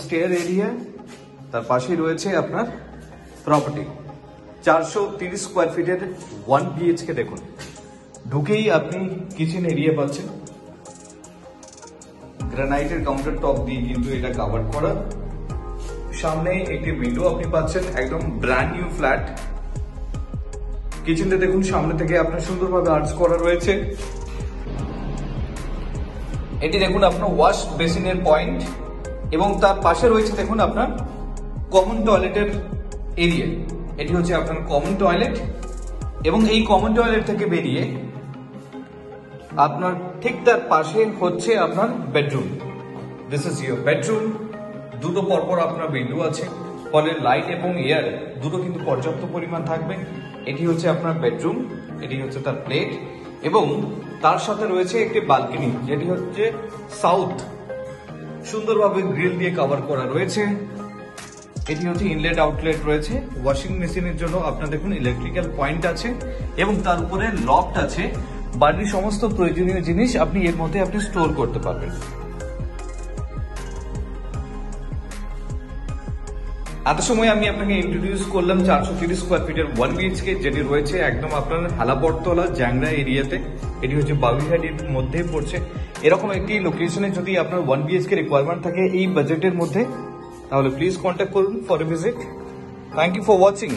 Stair area, তার পাশেই রয়েছে আপনার প্রপার্টি। 430 স্কোয়ার ফিটের 1 BHK। দেখুন, ঢুকেই আপনি কিচেন এরিয়া পাচ্ছেন। গ্রানাইটের কাউন্টার টপ দিয়ে কিন্তু এটা কভার করা। সামনে একটি উইন্ডো আপনি পাচ্ছেন, একদম ব্র্যান্ড নিউ ফ্ল্যাট। কিচেনটা দেখুন, সামনে থেকে আপনার সুন্দরভাবে আর্চ করা রয়েছে। এটি দেখুন আপনার ওয়াশ বেসিনের পয়েন্ট, এবং তার পাশে রয়েছে দেখুন আপনার কমন টয়লেটের এরিয়া। এটি হচ্ছে আপনার কমন টয়লেট, এবং এই কমন টয়লেট থেকে বেরিয়ে আপনার ঠিক তার পাশে হচ্ছে আপনার bedroom. This is your bedroom. দুটো পরপর আপনার উইন্ডো আছে, ফলে লাইট এবং এয়ার দুটো কিন্তু পর্যাপ্ত পরিমাণ থাকবে। এটি হচ্ছে আপনার বেডরুম, এটি হচ্ছে তার প্লেট, এবং তার সাথে রয়েছে একটি বালকনি, যেটি হচ্ছে সাউথ। সুন্দরভাবে গ্রিল দিয়ে কভার করা রয়েছে। এটি হচ্ছে ইনলেট আউটলেট রয়েছে। ওয়াশিং মেশিনের জন্য আপনার দেখুন ইলেকট্রিক্যাল পয়েন্ট আছে, এবং তার উপরে লফট আছে। বাড়ির সমস্ত প্রয়োজনীয় জিনিস আপনি এর মধ্যে আপনি স্টোর করতে পারবেন। এত সময় আমি আপনাকে ইন্ট্রোডিউস করলাম 430 স্কোয়ার ফিটের 1 BHK, যেটি রয়েছে একদম আপনার হালাবরতলা জ্যাংরা এরিয়াতে। এটি হচ্ছে বাবুইহাটির মধ্যে পড়ছে। এরকম একটি লোকেশনে যদি আপনার 1 BHK রিকোয়ারমেন্ট থাকে এই বাজেটের মধ্যে, তাহলে প্লিজ কন্ট্যাক্ট করুন for a visit. Thank you for watching.